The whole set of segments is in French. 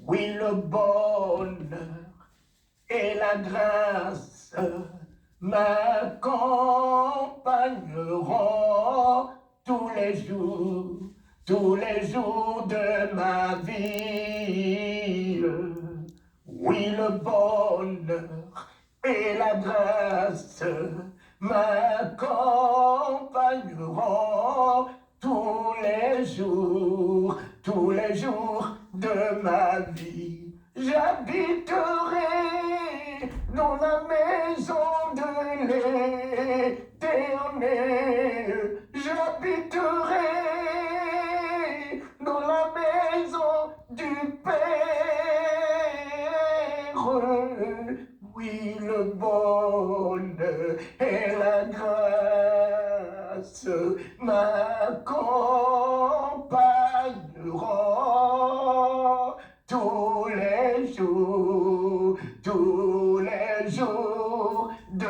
Oui, le bonheur et la grâce m'accompagneront tous les jours de ma vie. Oui, le bonheur et la grâce m'accompagneront tous les jours de ma vie. J'habiterai dans la maison de l'Éternel. J'habiterai dans la maison du Père. Oui, le bonheur et la grâce m'accompagneront tous les jours de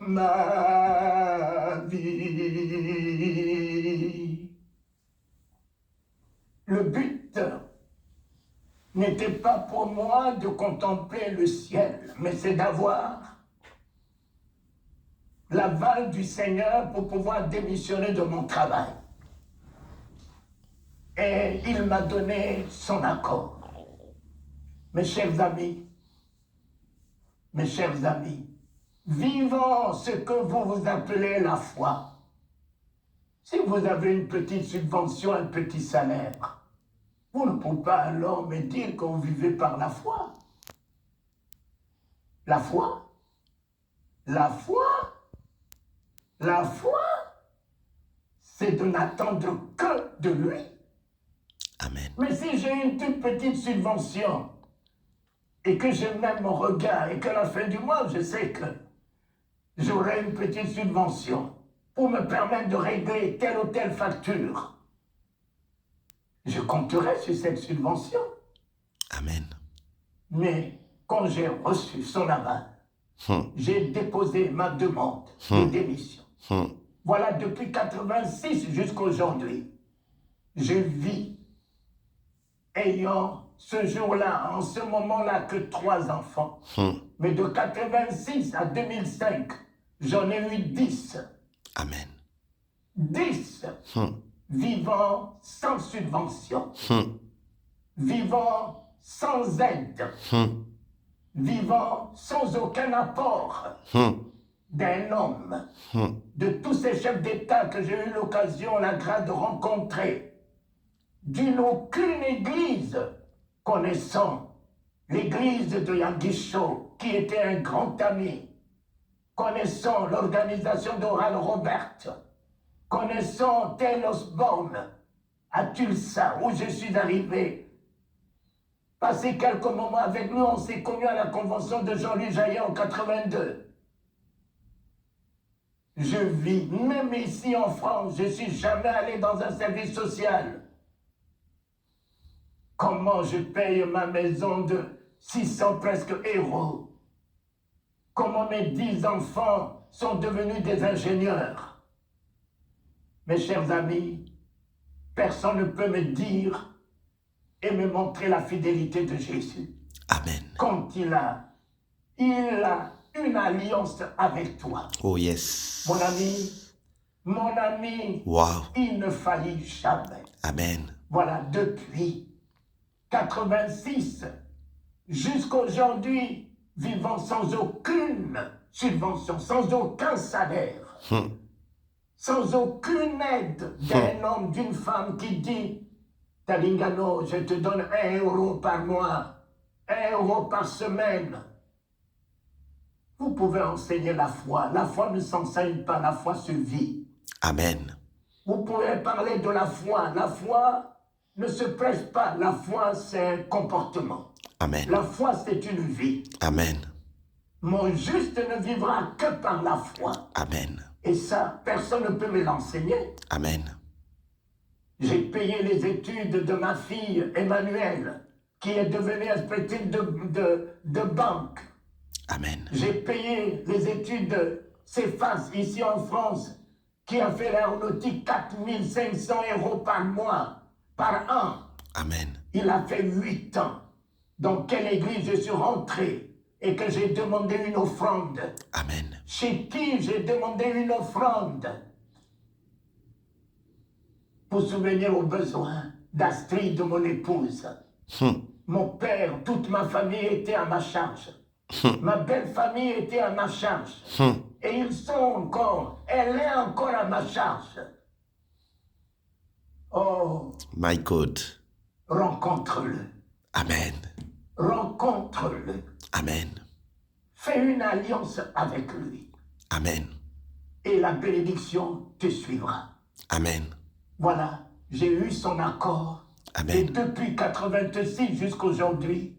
ma vie. Le but n'était pas pour moi de contempler le ciel, mais c'est d'avoir l'aval du Seigneur pour pouvoir démissionner de mon travail. Et il m'a donné son accord. Mes chers amis, vivons ce que vous appelez la foi. Si vous avez une petite subvention, un petit salaire, vous ne pouvez pas alors me dire que vous vivez par la foi. La foi, c'est de n'attendre que de lui. Amen. Mais si j'ai une toute petite subvention et que je mets mon regard et qu'à la fin du mois, je sais que j'aurai une petite subvention pour me permettre de régler telle ou telle facture, je compterai sur cette subvention. Amen. Mais quand j'ai reçu son aval, j'ai déposé ma demande de démission. Voilà, depuis 86 jusqu'à aujourd'hui, je vis ayant ce jour-là, en ce moment-là, que 3 enfants. Mais de 86 à 2005, j'en ai eu 10. Amen. 10 vivant sans subvention, vivant sans aide, vivant sans aucun apport d'un homme, de tous ces chefs d'État que j'ai eu l'occasion, la grâce de rencontrer, d'une aucune église connaissant l'église de Yanguicho, qui était un grand ami, connaissant l'organisation d'Oral Robert, connaissant Tel Osborne à Tulsa, où je suis arrivé. Passé quelques moments avec nous, on s'est connus à la convention de Jean-Louis Jaillet en 82. Je vis, même ici en France, je ne suis jamais allé dans un service social. Comment je paye ma maison de 600 presque euros? Comment mes 10 enfants sont devenus des ingénieurs? Mes chers amis, personne ne peut me dire et me montrer la fidélité de Jésus. Amen. Quand il a une alliance avec toi. Oh yes. Mon ami, Wow. il ne faillit jamais. Amen. Voilà, depuis 86 jusqu'à aujourd'hui, vivant sans aucune subvention, sans aucun salaire, sans aucune aide d'un homme, d'une femme qui dit « Talingano, je te donne 1 euro par mois, 1 euro par semaine. » Vous pouvez enseigner la foi. La foi ne s'enseigne pas, la foi se vit. Amen. Vous pouvez parler de la foi. La foi ne se prêche pas. La foi, c'est un comportement. Amen. La foi, c'est une vie. Amen. Mon juste ne vivra que par la foi. Amen. Et ça, personne ne peut me l'enseigner. Amen. J'ai payé les études de ma fille, Emmanuelle, qui est devenue inspectrice de banque. Amen. J'ai payé les études de CEFAS ici en France, qui a fait l'aéronautique 4 500 euros par mois, par an. Amen. il a fait 8 ans dans quelle église je suis rentré et que j'ai demandé une offrande. Amen. Chez qui j'ai demandé une offrande pour souvenir aux besoins d'Astrid, de mon épouse. Mon père, toute ma famille était à ma charge. Ma belle famille était à ma charge. Et ils sont encore, elle est encore à ma charge. Oh, My God. rencontre-le. Amen. Rencontre-le. Amen. Fais une alliance avec lui. Amen. Et la bénédiction te suivra. Amen. Voilà, j'ai eu son accord. Amen. Et depuis 86 jusqu'aujourd'hui,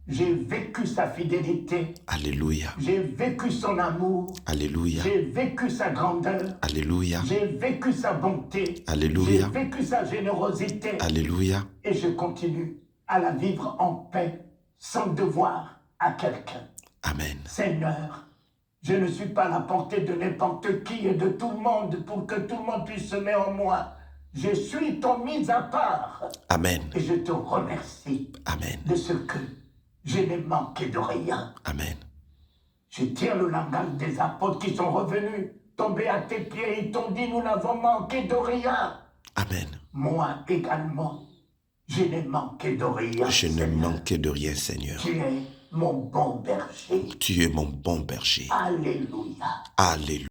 j'ai vécu sa fidélité. Alléluia. J'ai vécu son amour. Alléluia. J'ai vécu sa grandeur. Alléluia. J'ai vécu sa bonté. Alléluia. J'ai vécu sa générosité. Alléluia. Et je continue à la vivre en paix, sans devoir à quelqu'un. Amen. Seigneur, je ne suis pas à la portée de n'importe qui et de tout le monde pour que tout le monde puisse se mettre en moi. Je suis ton mis à part. Amen. Et je te remercie Amen. de ce que je n'ai manqué de rien. Amen. Je tiens le langage des apôtres qui sont revenus, tombés à tes pieds, ils t'ont dit, nous n'avons manqué de rien. Amen. Moi également, je n'ai manqué de rien. Je ne Seigneur. manquais de rien, Seigneur. Tu es mon bon berger. Tu es mon bon berger. Alléluia. Alléluia.